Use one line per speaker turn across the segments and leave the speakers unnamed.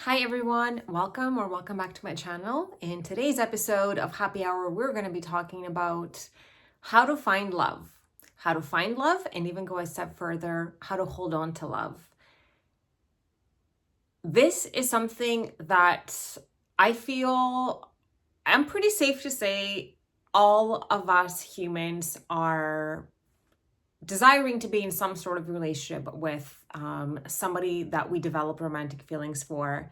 Hi everyone, welcome back to my channel. In today's episode of Happy Hour, we're going to be talking about how to find love. How to find love, and even go a step further, how to hold on to love. This is something that I feel I'm pretty safe to say all of us humans are desiring to be in some sort of relationship with somebody that we develop romantic feelings for.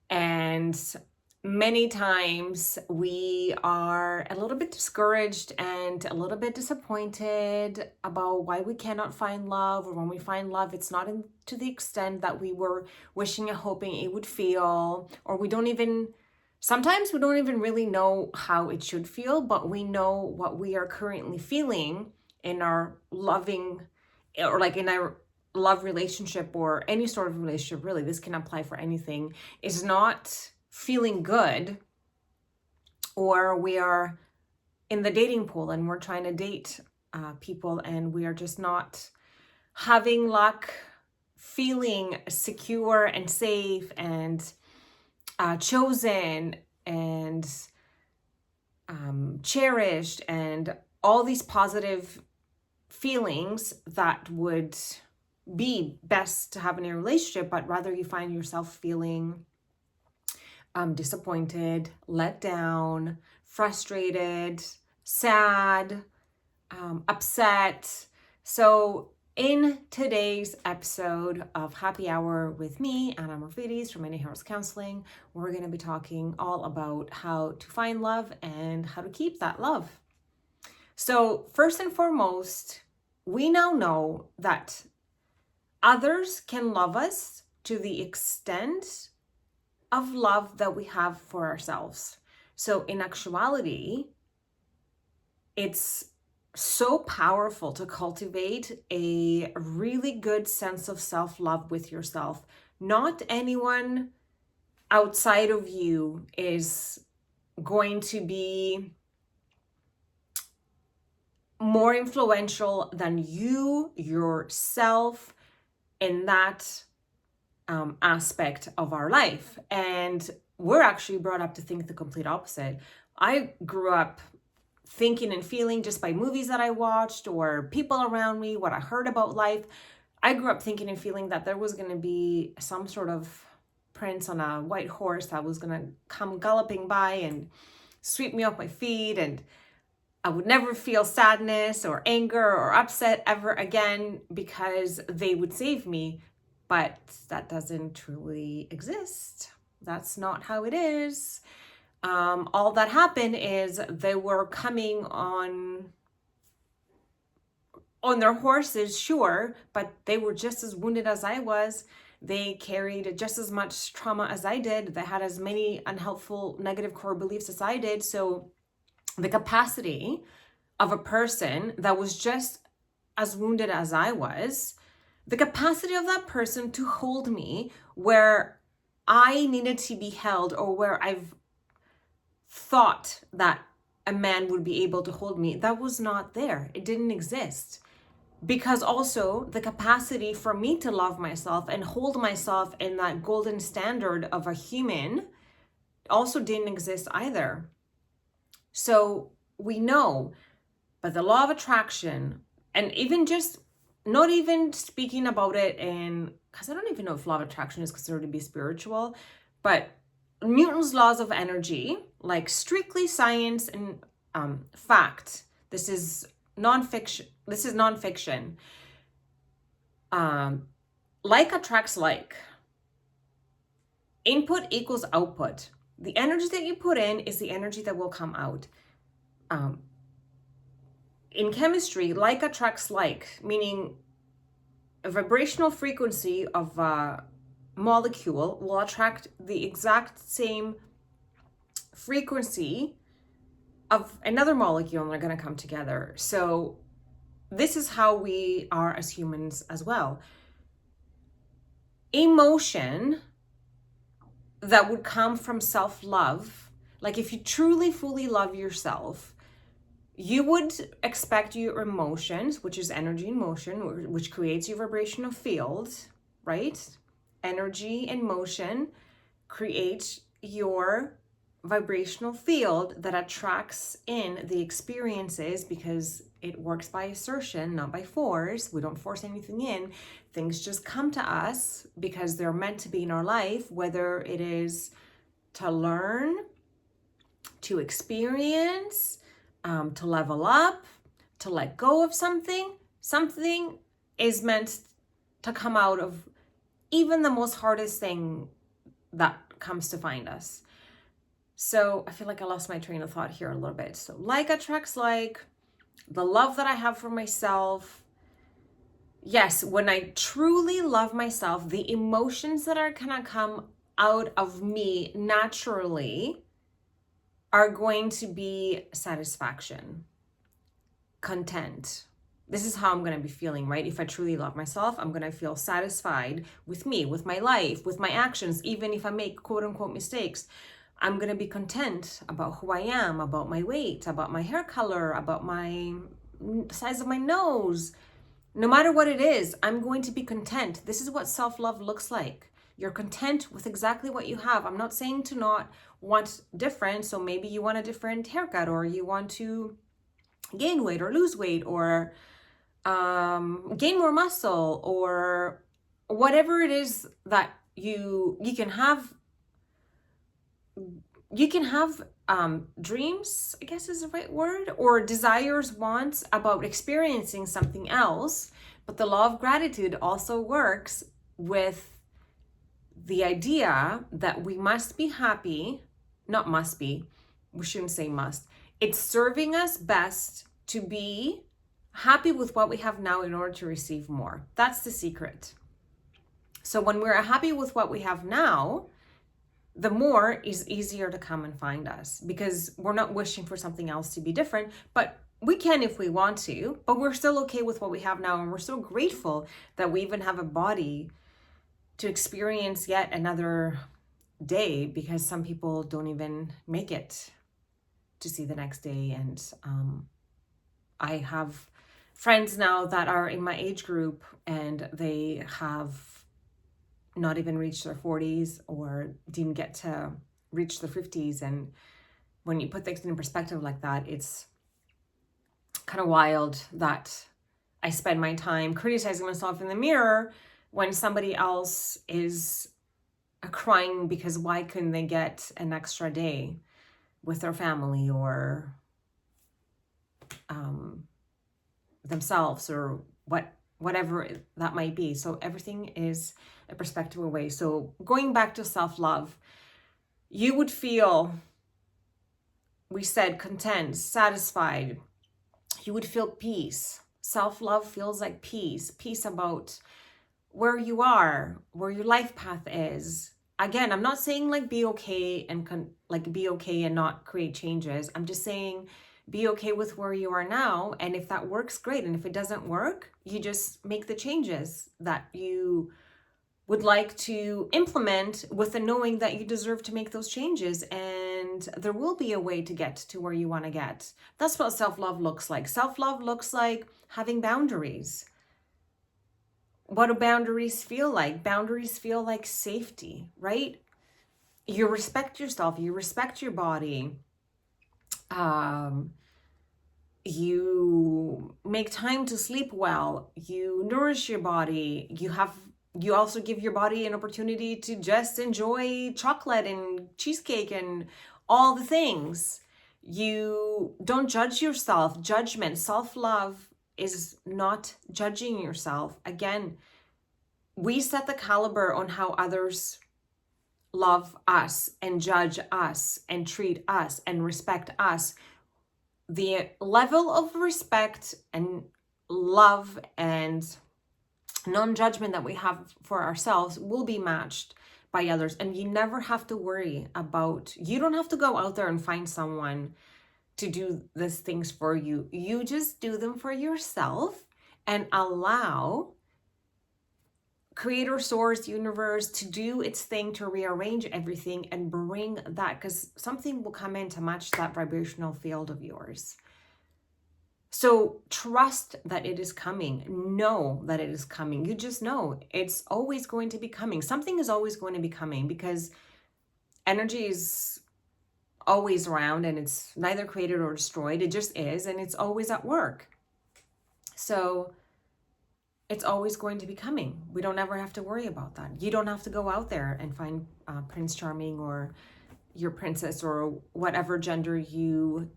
And many times we are a little bit discouraged and a little bit disappointed about why we cannot find love, or when we find love, it's not to the extent that we were wishing and hoping it would feel, or sometimes we don't even really know how it should feel, but we know what we are currently feeling in our loving, or like in our love relationship or any sort of relationship, really, this can apply for anything, is not feeling good, or we are in the dating pool and we're trying to date people and we are just not having luck, feeling secure and safe and chosen and cherished, and all these positive feelings that would be best to have in a relationship, but rather you find yourself feeling disappointed, let down, frustrated, sad, upset. So in today's episode of Happy Hour with me, Anna Morfides from Many Heroes Counseling, we're going to be talking all about how to find love and how to keep that love. So first and foremost, we now know that others can love us to the extent of love that we have for ourselves. So in actuality, it's so powerful to cultivate a really good sense of self-love with yourself. Not anyone outside of you is going to be more influential than you yourself in that aspect of our life. And we're actually brought up to think the complete opposite. I grew up thinking and feeling, just by movies that I watched or people around me, what I heard about life, I grew up thinking and feeling that there was going to be some sort of prince on a white horse that was going to come galloping by and sweep me off my feet, and I would never feel sadness or anger or upset ever again because they would save me. But that doesn't truly exist. That's not how it is. All that happened is they were coming on their horses, sure, but they were just as wounded as I was. They carried just as much trauma as I did. They had as many unhelpful, negative core beliefs as I did. So the capacity of a person that was just as wounded as I was, the capacity of that person to hold me where I needed to be held, or where I've thought that a man would be able to hold me, that was not there. It didn't exist. Because also the capacity for me to love myself and hold myself in that golden standard of a human also didn't exist either. So we know, but the law of attraction, and even just not even speaking about it in, because I don't even know if law of attraction is considered to be spiritual, but Newton's laws of energy, like strictly science and fact, this is nonfiction. Like attracts like. Input equals output. The energy that you put in is the energy that will come out. In chemistry, like attracts like, meaning a vibrational frequency of a molecule will attract the exact same frequency of another molecule, and they're going to come together. So this is how we are as humans as well. Emotion that would come from self-love, like if you truly fully love yourself, you would expect your emotions, which is energy in motion, which creates your vibrational field, right? Energy and motion create your vibrational field that attracts in the experiences, because it works by assertion, not by force. We don't force anything in. Things just come to us because they're meant to be in our life, whether it is to learn, to experience, to level up, to let go of something. Something is meant to come out of even the most hardest thing that comes to find us. So I feel like I lost my train of thought here a little bit. So like attracts like, the love that I have for myself. Yes, when I truly love myself, the emotions that are gonna come out of me naturally are going to be satisfaction, content. This is how I'm going to be feeling, right? If I truly love myself, I'm going to feel satisfied with me, with my life, with my actions. Even if I make quote unquote mistakes, I'm going to be content about who I am, about my weight, about my hair color, about my size of my nose. No matter what it is, I'm going to be content. This is what self-love looks like. You're content with exactly what you have. I'm not saying to not want different. So maybe you want a different haircut, or you want to gain weight or lose weight, or gain more muscle, or whatever it is that you can have. You can have dreams, I guess is the right word, or desires, wants about experiencing something else. But the law of gratitude also works with the idea that we must be happy, not must be, we shouldn't say must. It's serving us best to be happy with what we have now in order to receive more. That's the secret. So when we're happy with what we have now, the more is easier to come and find us, because we're not wishing for something else to be different, but we can if we want to, but we're still okay with what we have now. And we're so grateful that we even have a body to experience yet another day, because some people don't even make it to see the next day. And I have friends now that are in my age group, and they have not even reached their 40s, or didn't get to reach their 50s. And when you put things in perspective like that, it's kind of wild that I spend my time criticizing myself in the mirror when somebody else is crying because why couldn't they get an extra day with their family, or themselves, or whatever that might be. So everything is a perspective away. So going back to self-love, you would feel, we said, content, satisfied. You would feel peace. Self-love feels like peace about where you are, where your life path is. Again, I'm not saying like be okay and be okay and not create changes. I'm just saying be okay with where you are now. And if that works, great. And if it doesn't work, you just make the changes that you would like to implement, with the knowing that you deserve to make those changes. And there will be a way to get to where you want to get. That's what self-love looks like. Self-love looks like having boundaries. What do boundaries feel like? Boundaries feel like safety, right? You respect yourself, you respect your body. You make time to sleep well, you nourish your body, you also give your body an opportunity to just enjoy chocolate and cheesecake and all the things. You don't judge yourself. Judgment, self-love is not judging yourself. Again, we set the caliber on how others love us and judge us and treat us and respect us. The level of respect and love and non-judgment that we have for ourselves will be matched by others. And you never have to worry about, you don't have to go out there and find someone to do these things for you. You just do them for yourself and allow Creator, Source, Universe to do its thing to rearrange everything and bring that, because something will come in to match that vibrational field of yours. So trust that it is coming. Know that it is coming. You just know it's always going to be coming. Something is always going to be coming, because energy is always around, and it's neither created or destroyed. It just is, and it's always at work. So it's always going to be coming. We don't ever have to worry about that. You don't have to go out there and find Prince Charming or your princess or whatever gender you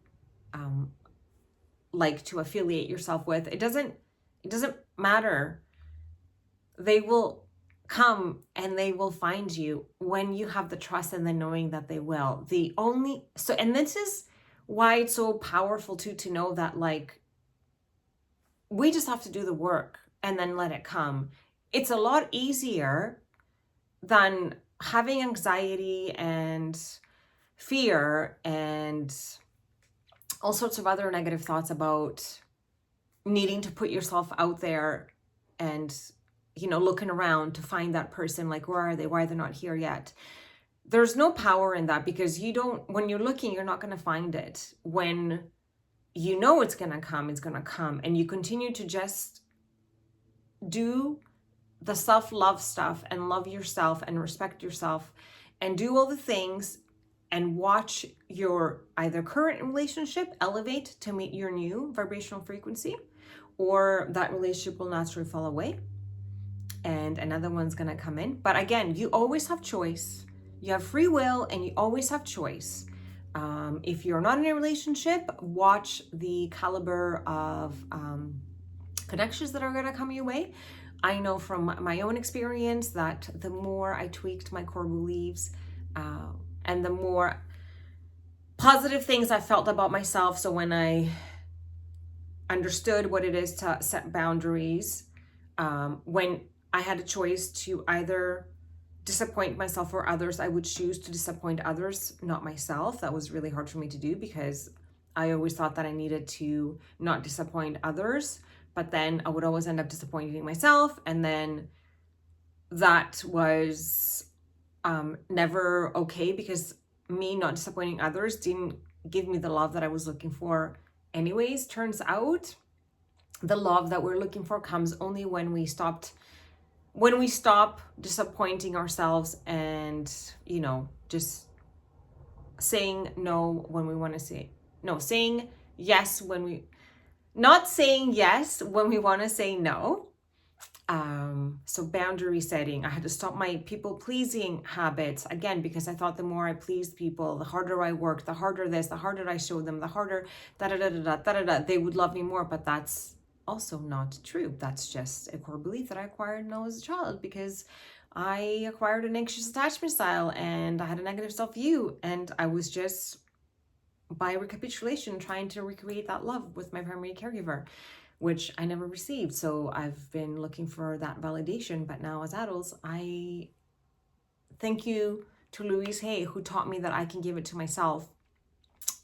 like to affiliate yourself with. It doesn't matter. They will come and they will find you when you have the trust and the knowing that they will. And this is why it's so powerful to know that, like, we just have to do the work and then let it come. It's a lot easier than having anxiety and fear and all sorts of other negative thoughts about needing to put yourself out there and, looking around to find that person, like, where are they? Why are they not here yet? There's no power in that, because when you're looking, you're not going to find it. When you know it's going to come, it's going to come. And you continue to just do the self-love stuff and love yourself and respect yourself and do all the things and watch your either current relationship elevate to meet your new vibrational frequency, or that relationship will naturally fall away and another one's going to come in. But again, you always have choice. You have free will and you always have choice. If you're not in a relationship, watch the caliber of connections that are going to come your way. I know from my own experience that the more I tweaked my core beliefs and the more positive things I felt about myself, so when I understood what it is to set boundaries, when I had a choice to either disappoint myself or others, I would choose to disappoint others, not myself. That was really hard for me to do, because I always thought that I needed to not disappoint others, but then I would always end up disappointing myself. And then that was never okay, because me not disappointing others didn't give me the love that I was looking for anyways. Turns out the love that we're looking for comes only when we stop disappointing ourselves and, just saying no when we want to say no, saying yes not saying yes when we want to say no. So boundary setting. I had to stop my people pleasing habits, again, because I thought the more I pleased people, the harder I worked, the harder I showed them, the harder they would love me more. But that's also not true. That's just a core belief that I acquired when I was a child, because I acquired an anxious attachment style and I had a negative self-view, and I was just, by recapitulation, trying to recreate that love with my primary caregiver, which I never received. So I've been looking for that validation. But now as adults, I thank you to Louise Hay, who taught me that I can give it to myself.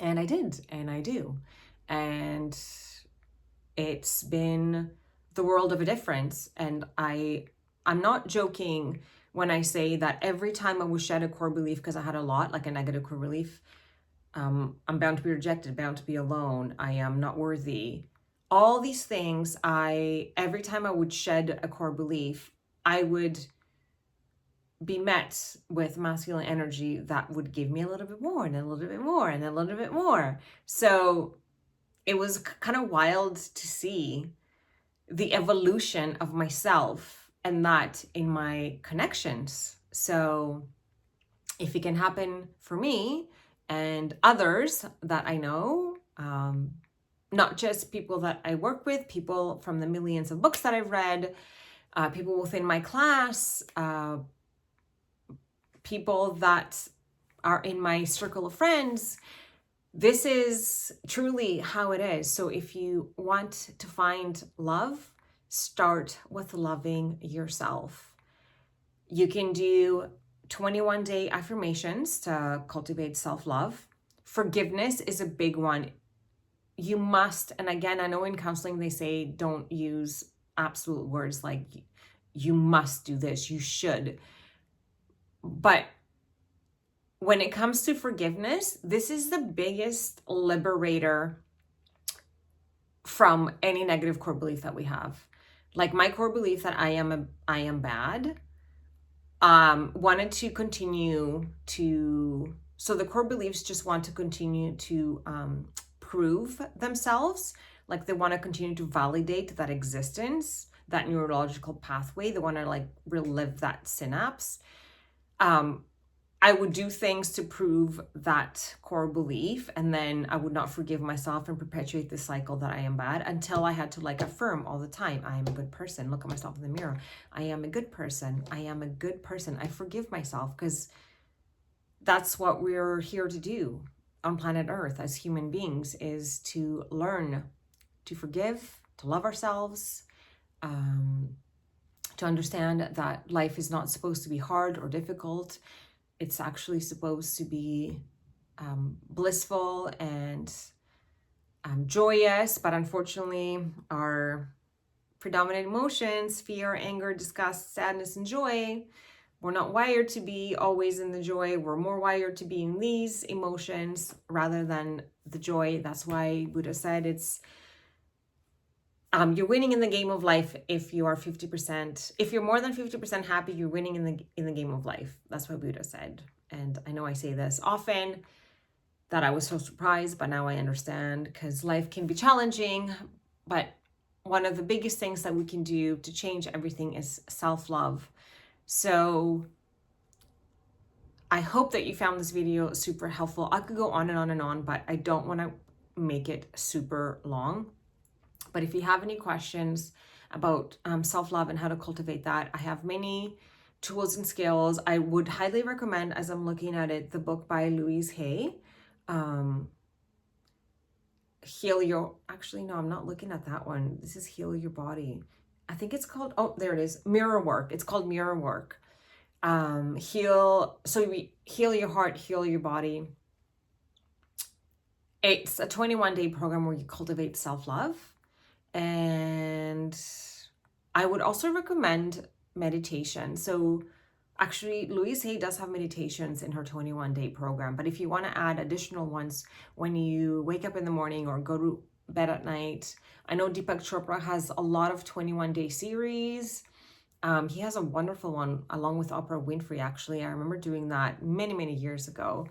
And I did, and I do. And it's been the world of a difference. And I'm not joking when I say that every time I would shed a core belief, because I had a lot, like a negative core belief, I'm bound to be rejected, bound to be alone, I am not worthy. All these things, every time I would shed a core belief, I would be met with masculine energy that would give me a little bit more and a little bit more and a little bit more. So it was kind of wild to see the evolution of myself and that in my connections. So if it can happen for me and others that I know, not just people that I work with, people from the millions of books that I've read, people within my class, people that are in my circle of friends, this is truly how it is. So if you want to find love, start with loving yourself. You can do 21-day affirmations to cultivate self-love. Forgiveness is a big one. You must, and again, I know in counseling they say don't use absolute words like you must do this, you should. But when it comes to forgiveness, this is the biggest liberator from any negative core belief that we have. Like my core belief that I am bad, wanted to continue to, so the core beliefs just want to continue to prove themselves. Like they want to continue to validate that existence, that neurological pathway. They want to like relive that synapse. I would do things to prove that core belief, and then I would not forgive myself and perpetuate the cycle that I am bad until I had to like affirm all the time, I am a good person. Look at myself in the mirror. I am a good person. I am a good person. I forgive myself, because that's what we're here to do on planet Earth as human beings, is to learn to forgive, to love ourselves, to understand that life is not supposed to be hard or difficult. It's actually supposed to be blissful and joyous, but unfortunately our predominant emotions, fear, anger, disgust, sadness, and joy, we're not wired to be always in the joy. We're more wired to be in these emotions rather than the joy. That's why Buddha said it's you're winning in the game of life if you are 50%. If you're more than 50% happy, you're winning in the game of life. That's what Buddha said. And I know I say this often, that I was so surprised, but now I understand, because life can be challenging. But one of the biggest things that we can do to change everything is self-love. So I hope that you found this video super helpful. I could go on and on and on, but I don't want to make it super long. But if you have any questions about self-love and how to cultivate that, I have many tools and skills. I would highly recommend, as I'm looking at it, the book by Louise Hay, Heal Your, actually, no, I'm not looking at that one. This is Heal Your Body. I think it's called, oh, there it is, Mirror Work. It's called Mirror Work. Heal your heart, heal your body. It's a 21-day program where you cultivate self-love. And I would also recommend meditation. So actually, Louise Hay does have meditations in her 21-day program. But if you want to add additional ones when you wake up in the morning or go to bed at night, I know Deepak Chopra has a lot of 21-day series. He has a wonderful one along with Oprah Winfrey, actually. I remember doing that many, many years ago.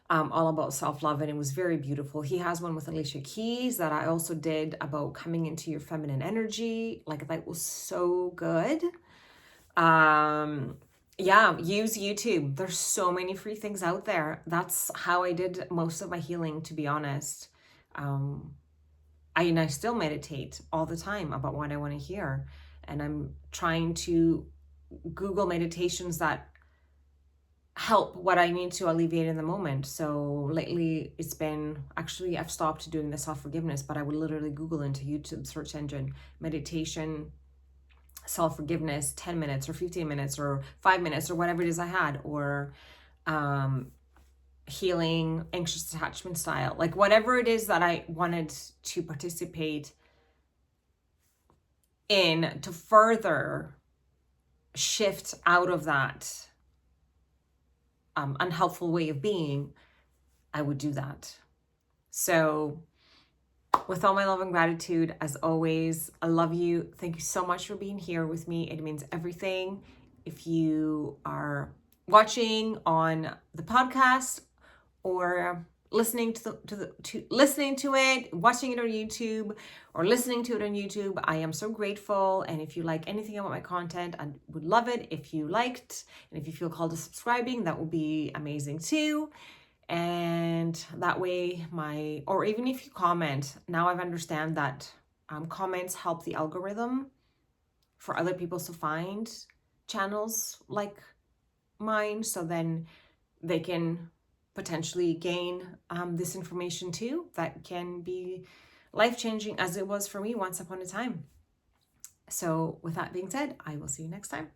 All about self-love, and it was very beautiful. He has one with Alicia Keys that I also did about coming into your feminine energy. Like, that was so good. Yeah, use YouTube. There's so many free things out there. That's how I did most of my healing, to be honest. I still meditate all the time about what I want to hear, and I'm trying to Google meditations that help what I need to alleviate in the moment. So lately it's been, actually I've stopped doing the self-forgiveness, but I would literally Google into YouTube search engine, meditation, self-forgiveness, 10 minutes or 15 minutes or 5 minutes or whatever it is I had, or healing anxious attachment style, like whatever it is that I wanted to participate in to further shift out of that unhelpful way of being, I would do that. So with all my love and gratitude, as always, I love you. Thank you so much for being here with me. It means everything. If you are watching on the podcast or listening listening to it, watching it on YouTube, or listening to it on YouTube, I am so grateful. And if you like anything about my content, I would love it if you liked, and if you feel called to subscribing, that would be amazing too. And that way or even if you comment, now I've understand that comments help the algorithm for other people to find channels like mine, so then they can potentially gain this information too, that can be life-changing as it was for me once upon a time. So with that being said, I will see you next time.